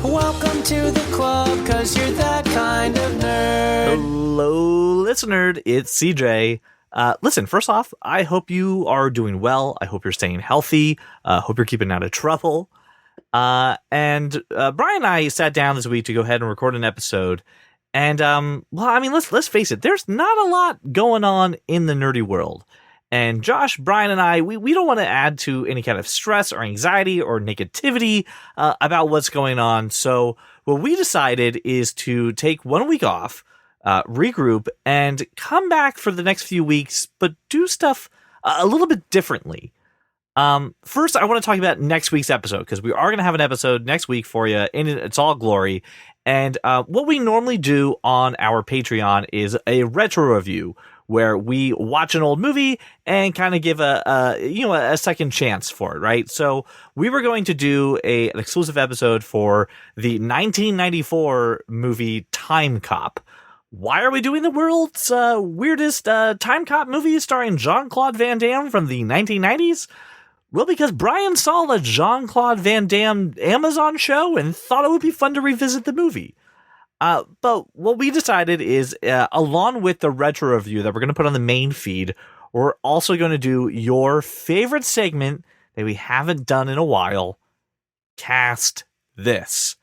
Welcome to the club, 'cause you're that kind of nerd. Hello, listener. It's CJ. Listen, first off, I hope you are doing well. I hope you're staying healthy. Hope you're keeping out of trouble. Brian and I sat down this week to go ahead and record an episode. And, let's face it, there's not a lot going on in the nerdy world. And Josh, Brian, and I, we don't want to add to any kind of stress or anxiety or negativity about what's going on. So what we decided is to take 1 week off, regroup, and come back for the next few weeks, but do stuff a little bit differently. First, I want to talk about next week's episode, because we are going to have an episode next week for you in its all glory. And what we normally do on our Patreon is a retro review, where we watch an old movie and kind of give a second chance for it, right? So we were going to do an exclusive episode for the 1994 movie Time Cop. Why are we doing the world's weirdest Time Cop movie starring Jean-Claude Van Damme from the 1990s? Well, because Brian saw the Jean-Claude Van Damme Amazon show and thought it would be fun to revisit the movie. But what we decided is, along with the retro review that we're going to put on the main feed, we're also going to do your favorite segment that we haven't done in a while, Cast This.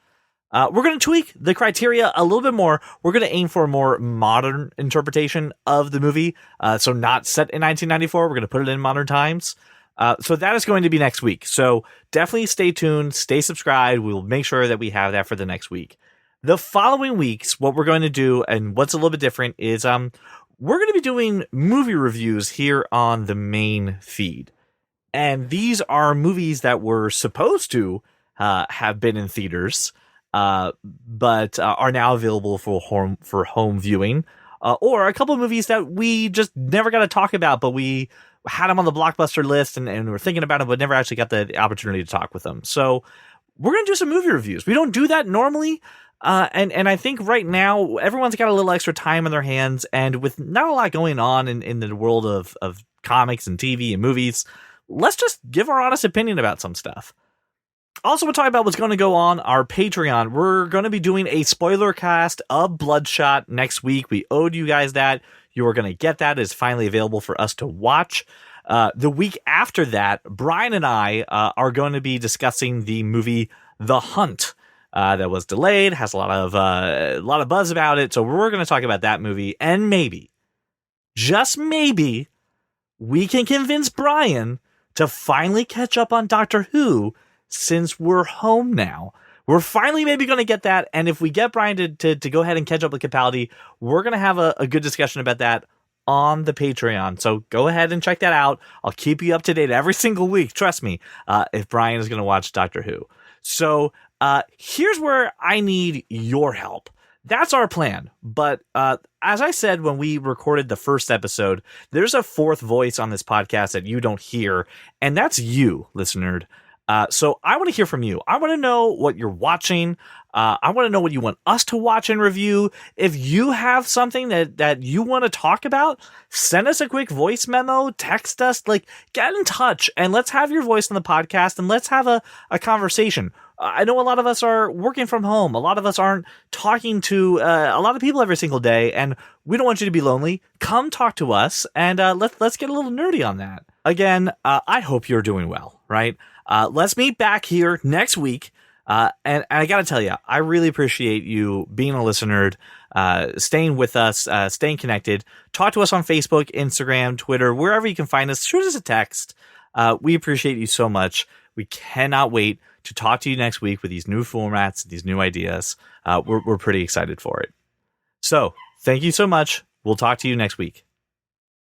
We're going to tweak the criteria a little bit more. We're going to aim for a more modern interpretation of the movie. So not set in 1994. We're going to put it in modern times. So that is going to be next week. So definitely stay tuned, stay subscribed. We'll make sure that we have that for the next week. The following weeks, what we're going to do, and what's a little bit different, is we're going to be doing movie reviews here on the main feed. And these are movies that were supposed to have been in theaters, but are now available for home viewing. Or a couple of movies that we just never got to talk about, but we had them on the Blockbuster list and were thinking about them, but never actually got the opportunity to talk with them. So we're going to do some movie reviews. We don't do that normally. And I think right now everyone's got a little extra time on their hands, and with not a lot going on in the world of comics and TV and movies, let's just give our honest opinion about some stuff. Also, we'll talk about what's going to go on our Patreon. We're going to be doing a spoiler cast of Bloodshot next week. We owed you guys that. You are going to get that. It's finally available for us to watch. The week after that, Brian and I are going to be discussing the movie The Hunt. That was delayed, has a lot of buzz about it. So we're going to talk about that movie, and maybe, just maybe, we can convince Brian to finally catch up on Doctor Who, since we're home now. We're finally maybe going to get that, and if we get Brian to go ahead and catch up with Capaldi, we're going to have a good discussion about that on the Patreon. So go ahead and check that out. I'll keep you up to date every single week, trust me, if Brian is going to watch Doctor Who. So here's where I need your help. That's our plan. But as I said when we recorded the first episode, there's a fourth voice on this podcast that you don't hear, and that's you, listener. So I want to hear from you. I want to know what you're watching. I want to know what you want us to watch and review. If you have something that you want to talk about, send us a quick voice memo, text us, get in touch, and let's have your voice on the podcast, and let's have a conversation. I know a lot of us are working from home. A lot of us aren't talking to a lot of people every single day, and we don't want you to be lonely. Come talk to us, and let's get a little nerdy on that. Again, I hope you're doing well, right? Let's meet back here next week. And I got to tell you, I really appreciate you being a listener, staying with us, staying connected. Talk to us on Facebook, Instagram, Twitter, wherever you can find us. Shoot us a text. We appreciate you so much. We cannot wait to talk to you next week with these new formats, these new ideas. We're pretty excited for it. So thank you so much. We'll talk to you next week.